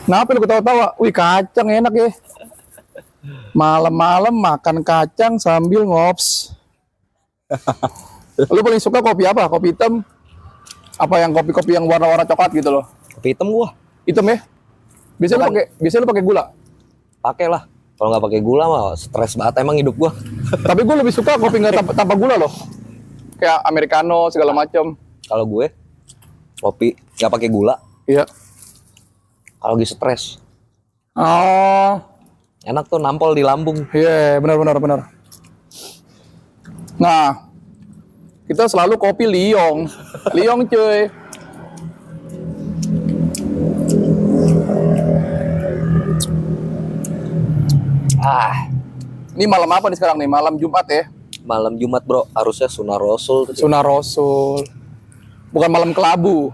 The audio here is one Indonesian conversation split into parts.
Kenapa lu ketawa-tawa? Wih, kacang enak ya. Malam-malam makan kacang sambil ngops. Lu paling suka kopi apa? Kopi hitam? Apa yang kopi-kopi yang warna-warna coklat gitu loh? Kopi hitam gua. Hitam ya? Biasanya lu pakai gula. Pakai lah. Kalau nggak pakai gula mah stres banget emang hidup gua. Tapi gue lebih suka kopi nggak tanpa gula loh. Kayak americano segala macam. Kalau gue kopi nggak pakai gula. Iya. Kalau lagi stres, Oh, enak tuh nampol di lambung. iya, benar. Nah, kita selalu kopi Liong. Liong cuy. Ini malam apa nih sekarang nih? Malam Jumat ya? Malam Jumat bro, harusnya Sunnah Rasul. Sunnah Rasul. Bukan malam kelabu.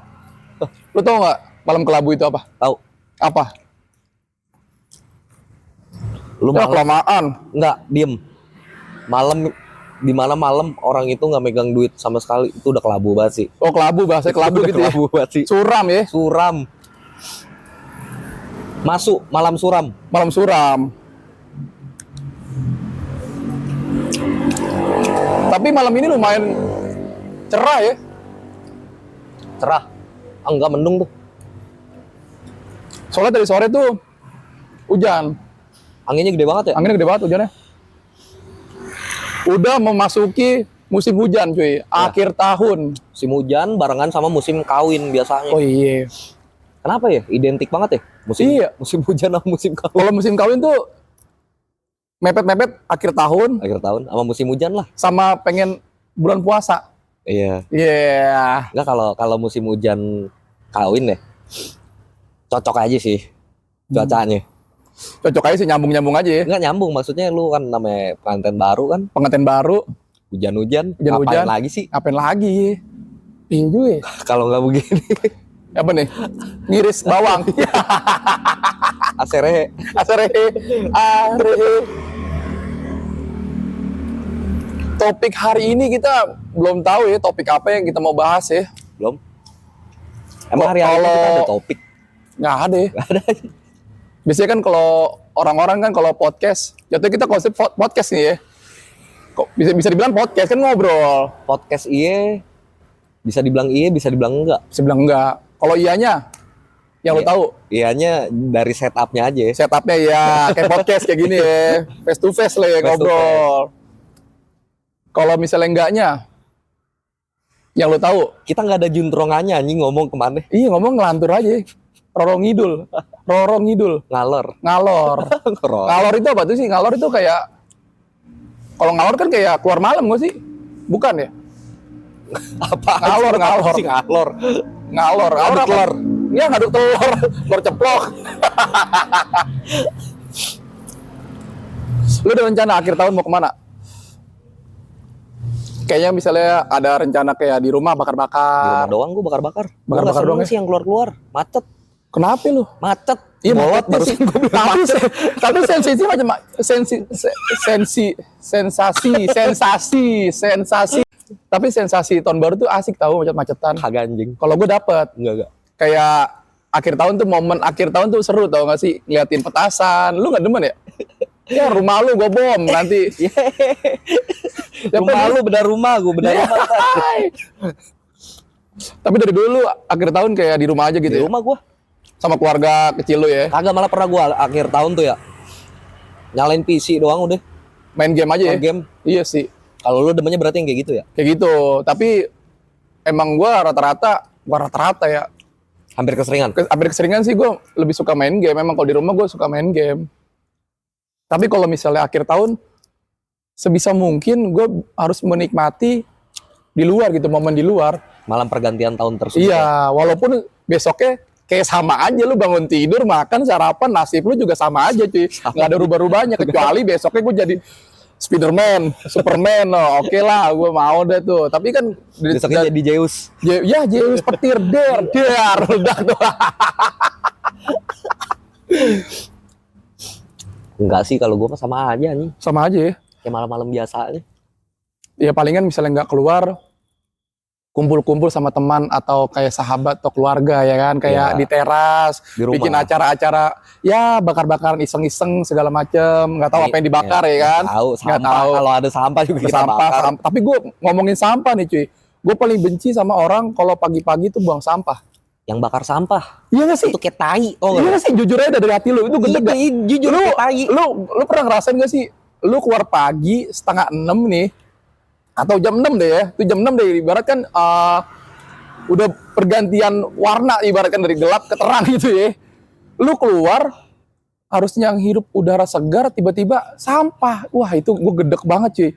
Lu tau nggak malam kelabu itu apa? Tahu? Apa? Lu Ya, malam kelamaan. nggak diem. Malam di mana malam orang itu nggak megang duit sama sekali, itu udah kelabu banget sih. Oh, kelabu, bahasa kelabu Udah gitu ya. kelabu banget sih. Suram ya? Suram. Masuk malam suram. Malam suram. Tapi malam ini lumayan cerah ya. Cerah. Enggak mendung tuh. Soalnya dari sore tuh hujan. Anginnya gede banget ya. Anginnya gede banget hujannya. Udah memasuki musim hujan cuy. Akhir tahun. Musim hujan barengan sama musim kawin biasanya. Oh iya. Kenapa ya? Identik banget ya? Iya. Musim hujan sama musim kawin. Kalau musim kawin tuh mepet-mepet akhir tahun Akhir tahun sama musim hujan lah. sama pengen bulan puasa. Iya. Iya. Enggak kalau musim hujan kawin deh. Cocok aja sih cuacanya. Cocok aja sih, nyambung-nyambung aja ya. Enggak nyambung, maksudnya lu kan namanya pengantin baru kan, Pengantin baru, hujan-hujan, Hujan-hujan. ngapain lagi sih? ngapain lagi? Iya juga ya. Kalau nggak begini, Apa nih? Ngiris bawang. aserehe. Arehe. Arehe. Topik hari ini kita belum tahu ya topik apa yang kita mau bahas ya. Belum. Emang hari-hari Kalau- kita ada topik? Nggak ada ya. Nggak ada. Biasanya kan kalau orang-orang kan kalau podcast, jatuhnya kita konsep podcast nih ya. Kok bisa dibilang podcast kan ngobrol. Podcast iye, bisa dibilang iye, bisa dibilang enggak. Bisa bilang enggak. Kalau iyanya, yang lo Iya. tahu, Iyanya dari setupnya aja. setupnya ya kayak podcast kayak gini ya, face to face lah ya Face to ngobrol. Kalau misalnya enggaknya, yang lo tahu, Kita nggak ada juntrungannya anjing ngomong kemana. iya ngomong ngelantur aja, rorong ngidul, Ngalor. ngalor. Ngalor. Ngalor itu apa tuh sih? Ngalor itu kayak, kalau ngalor kan kayak keluar malam nggak sih? Bukan ya? Apa? Ngalor. Apa sih ngalor. Ngalor Ngaduk apa? telur. Iya ngaduk telur, telur ceplok. Lu ada rencana akhir tahun mau kemana? Kayaknya misalnya ada rencana kayak di rumah Di rumah bakar-bakar. doang gue bakar-bakar. Gua Bakar-bakar nggak seneng doang ya? sih yang keluar-keluar. Macet. Kenapa lu? Macet. Iya Bolot baru barusan gue bilang tapi, macet. tapi sensasi macam sensasi. Tapi sensasi tahun baru tuh asik tahu macet-macetan. Kagak anjing. Kalau gue dapet Enggak. kayak akhir tahun tuh momen akhir tahun tuh seru tau gak sih ngeliatin petasan. Lu nggak demen ya? Ya rumah lu gue bom nanti. Rumah lu beda rumah, gue beda rumah. Tapi dari dulu akhir tahun kayak di rumah aja gitu Di ya. rumah gue. Sama keluarga kecil lu ya. Kagak, malah pernah gue akhir tahun tuh ya nyalain PC doang udah. Main game aja ya. Main game. Iya sih. Kalau lu demennya berarti yang kayak gitu ya? Kayak gitu. Tapi emang gua rata-rata ya. Hampir keseringan. Hampir keseringan sih gue lebih suka main game. Memang kalau di rumah gue suka main game. Tapi kalau misalnya akhir tahun, sebisa mungkin gue harus menikmati di luar gitu, momen di luar. Malam pergantian tahun tersebut. Ya? Iya, walaupun besoknya kayak sama aja, lu bangun tidur, makan, sarapan, nasib lu juga sama aja cuy. Nggak ada rubah-rubahnya, kecuali besoknya gue jadi Spiderman, Superman, oh, oke lah, gue mau deh tuh. Tapi kan Besoknya jadi Zeus. ya Zeus petir der udah tuh. Enggak sih, kalau gue mah sama aja nih. Sama aja ya. Kayak malam-malam biasa aja. Ya palingan misalnya nggak keluar, kumpul-kumpul sama teman atau kayak sahabat atau keluarga ya kan, kayak Iya. di teras, Di rumah. bikin acara-acara ya bakar-bakaran iseng-iseng segala macem, nggak tahu apa yang dibakar ya kan. Tahu Nggak sampah. tahu. Kalau ada sampah juga kita Sampah, bakar. Tapi gue ngomongin sampah nih cuy, gue paling benci sama orang kalau pagi-pagi tuh buang sampah. Yang bakar sampah Iya gak sih? itu kayak tai. Oh Iya gak sih? Jujur aja dari hati lu, itu gede gak? Jujur Lu, kayak tai. lu pernah ngerasain gak sih? Lu keluar pagi 5:30 nih, atau jam 6 deh ya, itu jam 6 deh, ibarat kan udah pergantian warna, ibaratkan dari gelap ke terang gitu ya. Lu keluar, harusnya hirup udara segar, tiba-tiba sampah. Wah itu gue gedek banget cuy.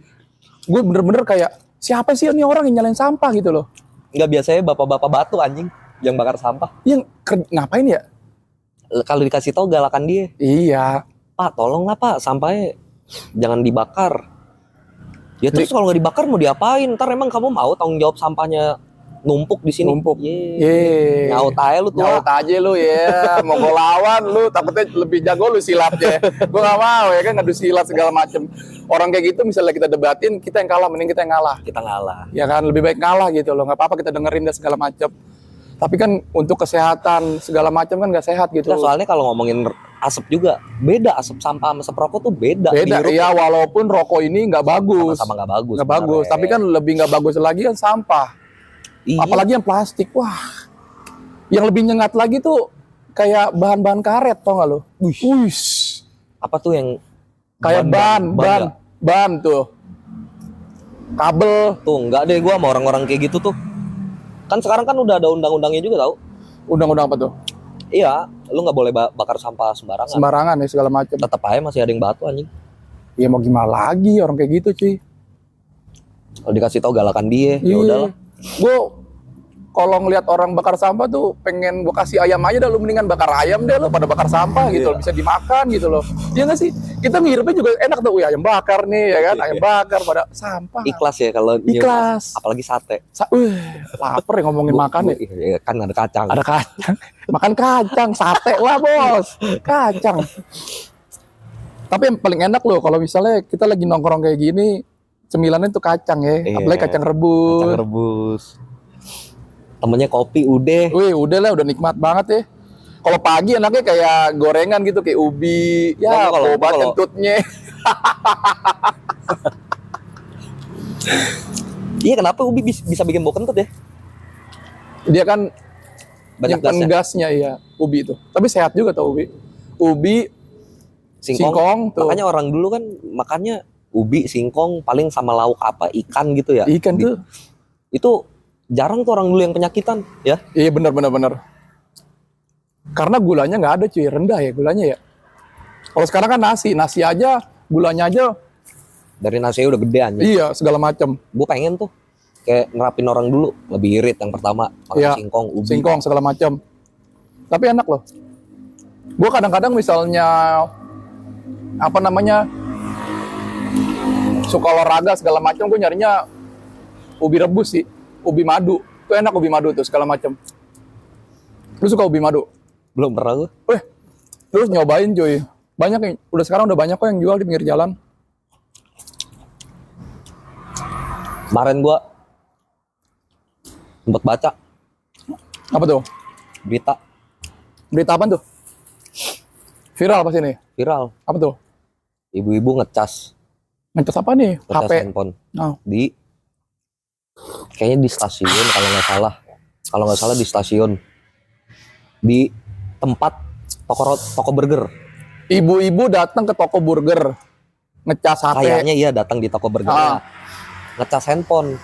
Gue bener-bener kayak, siapa sih ini orang yang nyalain sampah gitu loh. Nggak, biasanya bapak-bapak batu anjing yang bakar sampah. Yang ngapain ya? Kalau dikasih tahu galakan dia. Iya. Pak, tolonglah Pak, sampahnya jangan dibakar. Ya terus kalau nggak dibakar mau diapain? Ntar emang kamu mau tanggung jawab sampahnya numpuk di sini? Numpuk. Ye. Nyaut aja lu tuh. Nyaut aja lu ya, mau gue lawan lu, takutnya lebih jago lu silatnya. Gue gak mau ya kan, ngadu silat segala macem. Orang kayak gitu misalnya kita debatin, kita yang kalah, mending kita yang ngalah. Kita ngalah. Ya kan, lebih baik ngalah gitu loh, gak apa-apa kita dengerin dan segala macem. Tapi kan untuk kesehatan segala macam kan gak sehat gitu. Nah, soalnya kalau ngomongin asap juga, beda asap sampah sama asap rokok tuh beda. Beda, Dihirup iya walaupun rokok ini nggak bagus. sama-sama nggak bagus. Nggak bagus, tapi kan lebih nggak bagus lagi kan sampah. Iya. Apalagi yang plastik, wah. Yang lebih nyengat lagi tuh kayak bahan-bahan karet, tau gak lo? Wih, Apa tuh yang kayak ban tuh. Kabel, tuh enggak deh, gua sama orang-orang kayak gitu tuh. Kan sekarang kan udah ada undang-undangnya juga tau. undang-undang apa tuh? Iya, lu nggak boleh bakar sampah sembarangan. Sembarangan ya segala macam. Tetap aja masih ada yang batu anjing. Ya mau gimana lagi orang kayak gitu, cuy. Kalau dikasih tahu galakan dia, ya Iya. udahlah. Gue kalau ngelihat orang bakar sampah tuh pengen gue kasih ayam aja dah, lu mendingan bakar ayam deh lo pada bakar sampah gitu loh, bisa dimakan gitu loh. Iya nggak sih? Kita ngirupnya juga enak tuh, wih ayam bakar nih ya kan, ayam bakar pada sampah. Ikhlas ya kalau nyium, Ikhlas. apalagi sate. Lapar ya ngomongin makan ya. Iya, kan ada kacang. Ada kacang. Makan kacang, sate lah bos. Kacang. Tapi yang paling enak loh kalau misalnya kita lagi nongkrong kayak gini, cemilannya tuh kacang ya, Iya. apalagi kacang rebus. Kacang rebus. Temennya kopi udah. Wih, udah lah, udah nikmat banget ya. Kalau pagi enaknya kayak gorengan gitu, kayak ubi, ya Kalau- obat kalau- kentutnya. Iya, kenapa ubi bisa bikin bau kentut ya? Dia kan Banyak nyimpen gasnya. gasnya ya, ubi itu. Tapi sehat juga tau ubi. Ubi, singkong tuh. Makanya orang dulu kan makannya ubi, singkong, paling sama lauk apa, ikan gitu ya. Ikan tuh. Itu jarang tuh orang dulu yang penyakitan ya. Iya benar. Karena gulanya nggak ada cuy, rendah ya gulanya ya. Kalau sekarang kan nasi aja gulanya aja, Dari nasinya udah gede anjing. iya segala macam. Gue pengen tuh kayak nerapin orang dulu, lebih irit yang pertama, makan Iya. singkong, ubi. Singkong segala macam. Tapi enak loh. Gue kadang-kadang misalnya apa namanya suka olahraga segala macam, gue nyarinya ubi rebus sih, ubi madu. Itu enak ubi madu tuh segala macam. Lu suka ubi madu? Belum pernah gue. Terus nyobain cuy. Banyak yang sekarang udah banyak kok yang jual di pinggir jalan. Kemarin gue sempet baca Apa tuh? berita Berita apa tuh? Viral pasti nih. viral, Apa tuh? ibu-ibu ngecas Ngecas apa nih? ngecas HP. handphone Oh. di kayaknya di stasiun kalau nggak salah di stasiun, di tempat toko burger. Ibu-ibu datang ke toko burger. Ngecas HP. Kayaknya iya datang di toko burger, ngecas handphone.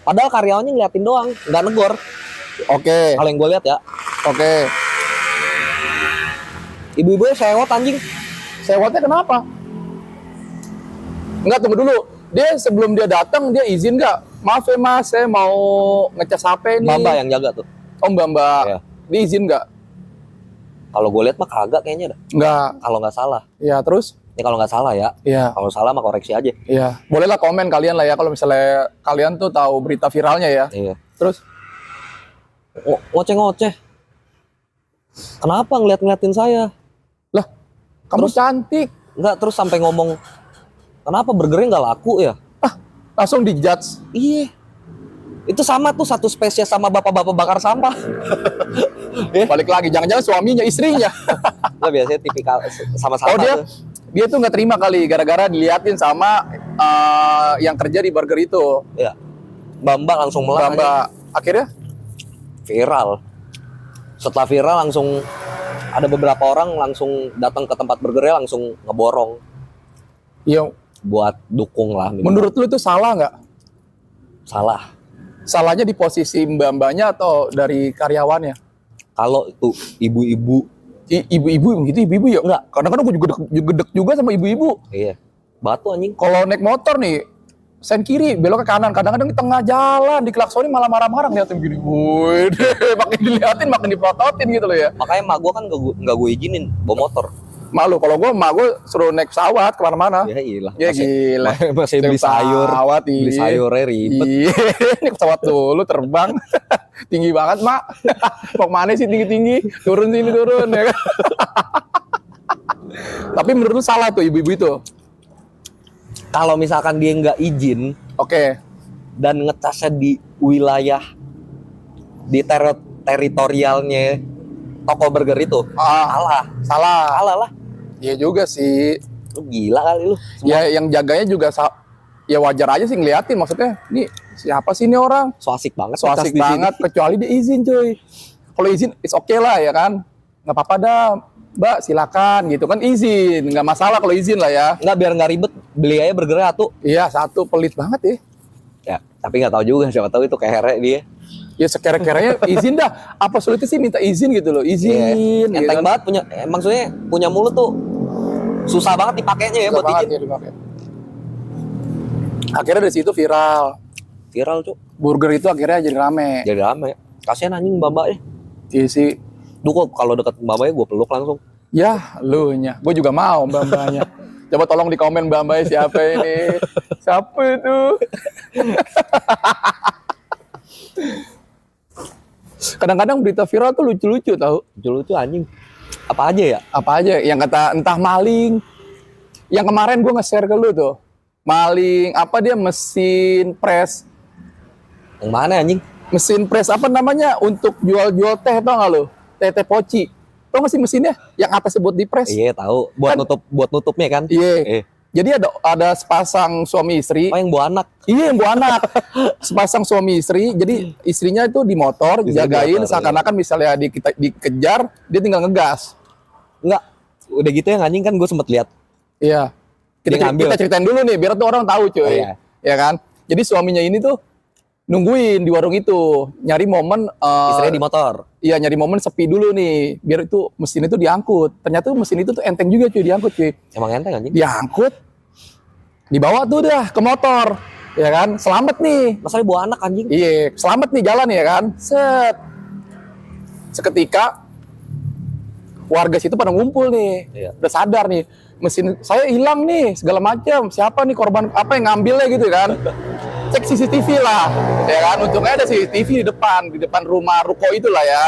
Padahal karyawannya ngeliatin doang, nggak negor. Oke. Kalau yang gue lihat ya, Oke. ibu-ibunya sewot anjing. Sewotnya kenapa? Enggak, tunggu dulu. Dia sebelum dia datang, dia izin nggak? Maaf ya mas, saya mau ngecas HP nih. Mbak yang jaga tuh. Oh mbak. Iya. Dia izin nggak? Kalau gue lihat mah kagak kayaknya dah. Nggak. Kalau nggak salah. Ya terus? Ini kalau nggak salah ya. Iya. Kalau salah mah koreksi aja. Iya. Bolehlah komen kalian lah ya kalau misalnya kalian tuh tahu berita viralnya ya. Iya. Terus? Ngoceh-ngoceh. Kenapa ngeliat-ngeliatin saya? Lah, kamu Terus? cantik. Nggak, terus sampai ngomong, kenapa burgernya nggak laku ya? Langsung dijudge. Iya. Itu sama tuh satu spesies sama bapak-bapak bakar sampah. Balik lagi, jangan-jangan suaminya, istrinya. Lah biasanya tipikal sama-sama Oh dia tuh. dia tuh nggak terima kali gara-gara diliatin sama yang kerja di burger itu. Ya. Mbak langsung melang aja. Mbak akhirnya Viral. Setelah viral langsung ada beberapa orang langsung datang ke tempat burgernya langsung ngeborong ya buat dukung lah. menurut lu itu salah nggak? Salah. Salahnya di posisi mbak-mbaknya atau dari karyawannya? Kalau itu ibu-ibu, Ibu-ibu gitu, ibu-ibu ya? Enggak. Kadang-kadang gue gedek juga sama ibu-ibu. iya, batu anjing. Kalau naik motor nih, sen kiri, belok ke kanan. Kadang-kadang di tengah jalan, diklaksonin malah marah-marah ngeliatin gini. Woi, makin diliatin, makin diprototin gitu loh ya. Makanya emak gue kan nggak gue izinin bawa motor. Malu, kalau gue, emak gue suruh naik pesawat kemana-mana. Ya iyalah. Ya gila. Masih beli sayur. Pesawat, Beli iya. sayurnya ribet. Iya, ini pesawat dulu terbang. Tinggi banget, Mak. Mau kemana sih tinggi-tinggi? Turun sini, turun. Ya kan? Tapi menurut lu salah tuh ibu-ibu itu? Kalau misalkan dia nggak izin Oke. dan ngecasnya di wilayah di teritorialnya toko burger itu, Salah. salah lah. Iya juga sih. Lu gila kali lu. Ya yang jaganya juga ya wajar aja sih ngeliatin, maksudnya ini siapa sih ini orang? So asik banget. So asik ngecas di sini. banget, kecuali dia izin cuy. Kalau izin it's okay lah ya kan, nggak apa-apa dah Mbak silakan gitu kan, izin nggak masalah kalau izin lah ya. Nggak, biar nggak ribet, beli aja burgernya satu. Iya, satu pelit banget ya. Ya, tapi nggak tahu juga, siapa tahu itu kehere dia. Ya sekere-kerenya izin dah. Apa sulitnya sih minta izin gitu loh, izin. Iya. Enteng kan. banget punya, maksudnya punya mulut tuh susah banget dipakainya ya Susah buat banget izin. ya dipakai. Akhirnya dari situ viral. Viral cuk, Burger itu akhirnya jadi rame. jadi rame. Kasian anjing mbak-mbaknya. Iya sih. Duh kok kalau deket mbak-mbaknya gue peluk langsung. Ya, lu nya. Gue juga mau mbak-mbaknya. Coba tolong di komen mbak-mbaknya siapa ini. Siapa itu? Kadang-kadang berita viral tuh lucu-lucu tau. Lucu-lucu anjing. Apa aja ya? Apa aja yang kata entah maling. Yang kemarin gue nge-share ke lu tuh. Maling apa dia mesin press. Yang mana anjing? Mesin press apa namanya untuk jual-jual teh, tau gak lu? Teh poci. Tau gak sih mesinnya? Yang atasnya buat di press. Iya tahu. Buat Kan- buat nutupnya kan? Iya. Jadi ada sepasang suami istri. Oh yang bawa anak. Iya, yang bawa anak. Sepasang suami istri. Jadi istrinya itu di motor, Istri jagain di motor, seakan-akan misalnya dikejar, dia tinggal ngegas. Enggak. Udah gitu yang anjing kan gue sempet lihat. Iya. Dia ngambil. Kita ceritain dulu nih biar tuh orang tahu cuy. Oh, iya. Ya kan? Jadi suaminya ini tuh nungguin di warung itu, nyari momen Istrinya di motor. iya, nyari momen sepi dulu nih, biar itu mesin itu diangkut. Ternyata mesin itu tuh enteng juga cuy, diangkut cuy. Emang enteng anjing? Diangkut, dibawa tuh dah ke motor. Ya kan? Selamat nih. Masalahnya bawa anak anjing. Iya, selamat nih jalan ya kan. Set. Seketika warga situ pada ngumpul nih. Iya. Udah sadar nih, mesin saya hilang nih, segala macam. Siapa nih korban apa yang ngambilnya gitu kan. Cek CCTV lah. Ya kan, untungnya ada CCTV di depan rumah ruko itulah ya.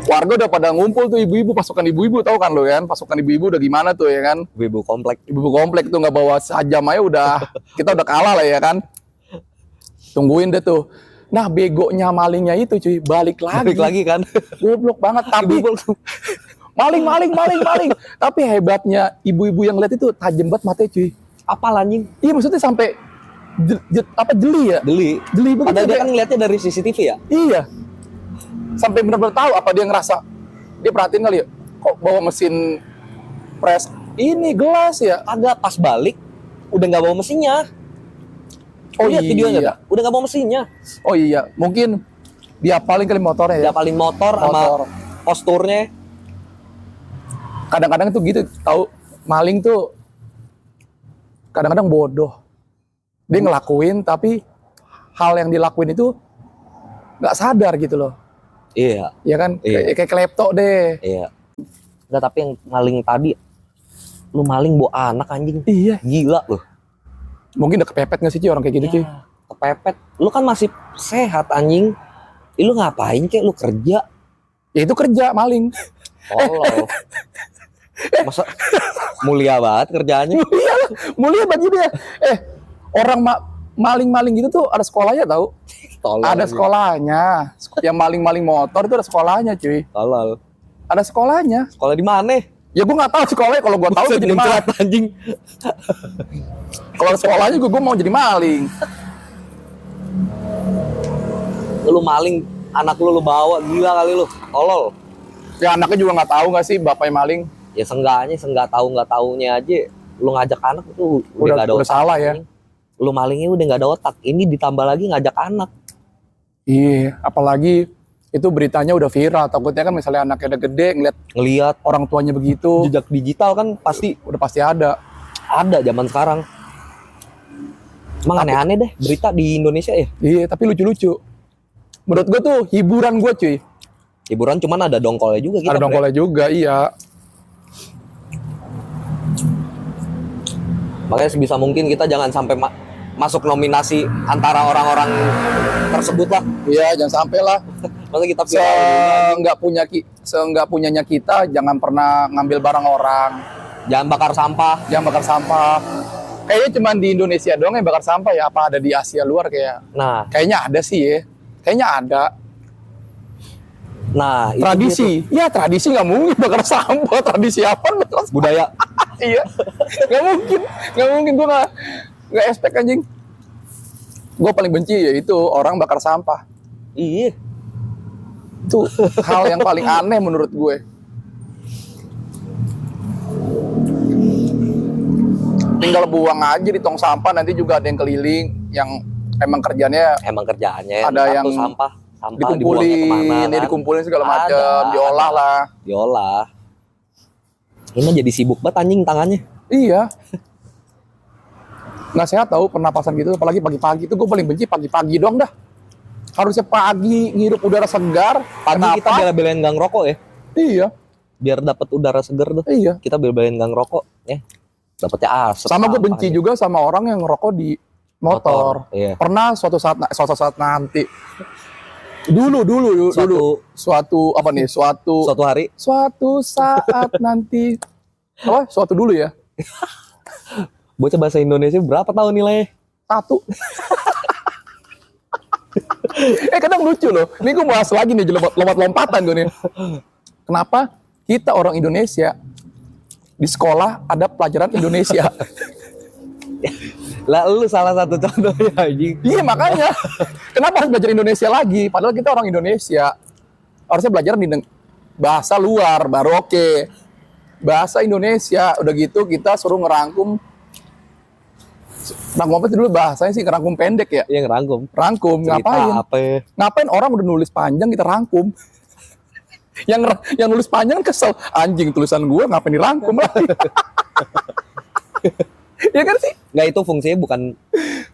Warga udah pada ngumpul tuh, ibu-ibu, pasukan ibu-ibu, tahu kan lo kan? Pasukan ibu-ibu udah gimana tuh ya kan? Ibu komplek. Ibu komplek tuh nggak bawa sajam aja udah kita udah kalah lah ya kan. Tungguin deh tuh. Nah, begonya malingnya itu cuy balik lagi kan. goblok banget, tapi maling. Tapi hebatnya ibu-ibu yang lihat itu tajam banget matanya cuy. Apa anjing? Iya, maksudnya sampai jeli ya, Jeli. begitu. Padahal dia Kayak- kan ngeliatnya dari CCTV ya. iya, sampai benar-benar tahu apa dia ngerasa. Dia perhatiin kali ya, kok bawa mesin press ini gelas ya. Agak pas balik udah nggak bawa mesinnya. Oh Lihat videonya iya. tak? Udah nggak bawa mesinnya. Oh iya, mungkin dia paling kali motornya ya. Diapalin motor sama Motor. posturnya. Kadang-kadang tuh gitu, tahu maling tuh kadang-kadang bodoh. Dia ngelakuin tapi hal yang dilakuin itu nggak sadar gitu loh. Iya, Ya kan? Iya. Kayak klepto deh. iya. Enggak, tapi yang maling tadi lu maling bawa anak anjing. Iya. Gila lu. Mungkin udah kepepet nggak sih cuy orang kayak gitu cuy? Ya, kepepet. Lu kan masih sehat anjing. Ih, lu ngapain kek? Lu kerja. Ya itu kerja maling. Tolol. Masa mulia banget kerjaannya? Iya lah, mulia bagi dia. Orang maling-maling gitu tuh ada sekolahnya tahu. Tolol. Ada anjing. sekolahnya. Yang maling-maling motor itu ada sekolahnya, cuy. Tolol. Ada sekolahnya. Sekolah di mana? Ya gue nggak tahu sekolahnya, kalau gue tahu Buset, gue jadi maling. muncrat, anjing. Kalau sekolahnya gue mau jadi maling. Lu maling, anak lu bawa, gila kali lu. Tolol. Ya anaknya juga nggak tahu nggak sih bapaknya maling. Ya seenggaknya nggak taunya aja lu ngajak anak itu Udah- nggak ada udah otak. salah ya. anjing. Lu malingnya udah nggak ada otak. Ini ditambah lagi ngajak anak. Iya, apalagi itu beritanya udah viral. Takutnya kan misalnya anaknya udah gede ngeliat Ngelihat orang tuanya begitu, jejak digital kan pasti udah pasti ada. ada zaman sekarang. Emang aneh-aneh deh berita di Indonesia ya. Iya, tapi lucu-lucu. Menurut gue tuh hiburan gue, cuy. Hiburan cuman ada dongkolnya juga kita. Ada dongkolnya juga, iya. Makanya sebisa mungkin kita jangan sampai masuk nominasi antara orang-orang tersebut lah. Iya, jangan sampai lah. Masa kita viral juga. Seenggak punyanya kita, jangan pernah ngambil barang orang. Jangan bakar sampah. Jangan bakar sampah. Kayaknya cuma di Indonesia doang yang bakar sampah ya. Apa ada di Asia luar kayak? Nah, Kayaknya ada sih ya. Kayaknya ada. itu Tradisi. Ya tradisi nggak mungkin bakar sampah. Tradisi apa? dia tuh. Budaya. Iya. Nggak mungkin. Nggak mungkin. Gue nggak expect anjing. Gue paling benci ya itu orang bakar sampah. Iya. Itu hal yang paling aneh menurut gue. Tinggal buang aja di tong sampah, nanti juga ada yang keliling yang emang kerjanya Emang kerjaannya Ada satu yang sampah dibuangnya dikumpulin, kemana ya kan? dikumpulin segala Ada, macam, diolah ada. lah. Diolah. Ini mah jadi sibuk banget anjing tangannya. Iya. Nggak sehat tahu pernapasan gitu, apalagi pagi-pagi itu gue paling benci pagi-pagi dong dah. Harusnya pagi ngirup udara segar. Pagi kita Kenapa? bela-belain gang rokok ya. Iya, Biar dapat udara segar tuh. iya. Kita bela-belain gang rokok ya. Dapatnya asap. Sama gue sampah benci aja. juga sama orang yang ngerokok di motor. Iya. Pernah suatu saat nanti. Dulu suatu apa nih? Suatu Suatu hari saat nanti. Apa? Suatu dulu ya. bocah bahasa Indonesia berapa tahun nilainya? 1. Kadang lucu loh. Ini gue bahas lagi nih, lompat-lompatan gue nih. Kenapa kita orang Indonesia di sekolah ada pelajaran Indonesia? Lah lu salah satu contohnya anjing. Iya makanya. Kenapa harus belajar Indonesia lagi? Padahal kita orang Indonesia. Harusnya belajar di bahasa luar baru oke. Bahasa Indonesia udah gitu kita suruh ngerangkum. Rangkum apa sih dulu bahasanya sih? Ngerangkum pendek ya? Yang rangkum. Rangkum Cerita ngapain? apa ya? Ngapain orang udah nulis panjang kita rangkum? yang nulis panjang kesel, anjing tulisan gua ngapain dirangkum lagi? Ya kan sih? Nggak, itu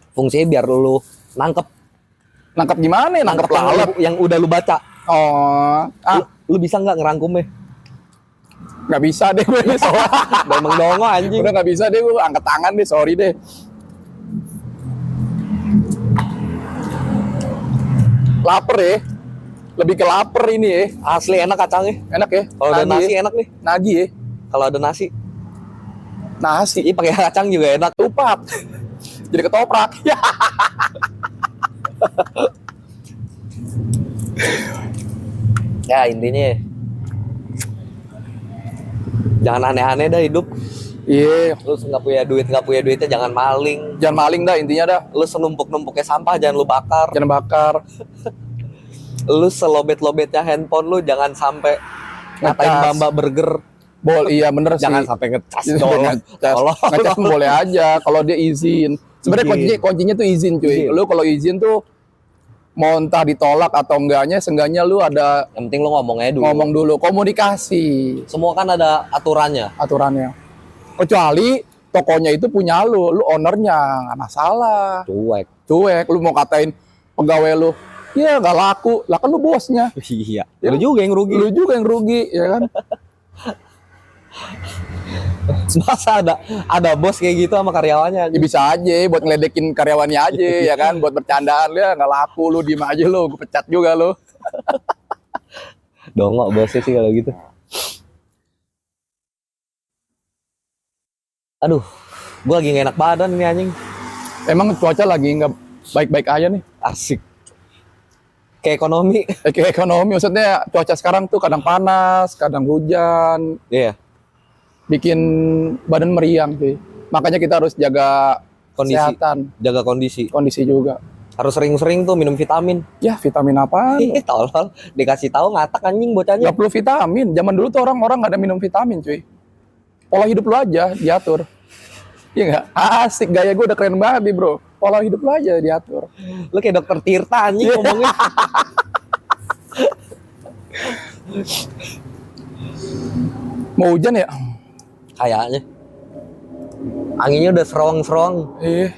fungsinya biar lu nangkep Nangkep gimana ya? Nangkep yang, lalat. yang udah lu baca. Oh, Lu bisa nggak ngerangkumnya? nggak bisa deh gue soalnya. Udah emang dongo anjing. Udah nggak bisa deh gue angkat tangan deh, sorry deh. Laper ya, lebih ke laper ini ya. Asli enak kacangnya. Enak ya. Kalau ada nasi ya. enak nih. Nagi ya. Kalau ada nasi, Nasi. ini pakai kacang juga enak. Tupat. Jadi ketoprak. Ya. Ya intinya jangan aneh-aneh dah hidup. Iya. Lu nggak punya duitnya jangan maling. Jangan maling dah intinya dah. Lu senumpuk-numpuknya sampah jangan lu bakar. Jangan bakar. Lu selobet-lobetnya handphone lu jangan sampai ngatain Ngecas. mbak burger. Iya bener sih. Jangan sampai ngecas Ngecas. Ngecas pun boleh aja kalau dia izin. Sebenarnya Izin. kuncinya tuh izin cuy. Izin. Lu kalau izin tuh mau entah ditolak atau enggaknya, seenggaknya lu ada Yang penting lu ngomong aja dulu. ngomong dulu, komunikasi Semua kan ada aturannya. aturannya. Kecuali tokonya itu punya lu ownernya, nggak masalah. Cuek. Lu mau katain pegawai lu, ya nggak laku, lah kan lu bosnya. Iya. Ya. Lu juga yang rugi. Lu juga yang rugi, ya kan? Masa ada bos kayak gitu sama karyawannya? Ya bisa aja buat ngeledekin karyawannya aja, ya kan? Buat bercandaan ya nggak laku, lu diem aja lu, gue pecat juga lu. Dongok bosnya sih kalau gitu. Aduh, gua lagi gak enak badan nih anjing. Emang cuaca lagi nggak baik-baik aja nih. Asik. Kayak ekonomi. Kayak ekonomi, maksudnya cuaca sekarang tuh kadang panas, kadang hujan, Iya. bikin badan meriang cuy. Makanya kita harus jaga Kondisi. kesehatan, Jaga kondisi juga. harus sering-sering tuh minum vitamin. Ya vitamin apa? Tolol dikasih tahu ngatak anjing bocahnya. Gak perlu vitamin. Zaman dulu tuh orang-orang nggak ada minum vitamin cuy. Pola hidup lu aja diatur. Iya nggak? Asik, gaya gue udah keren banget nih bro. Pola hidup lu aja diatur. Lu kayak dokter Tirta anjing ngomongnya. Mau hujan ya? Kayaknya anginnya udah serong-serong. Eh,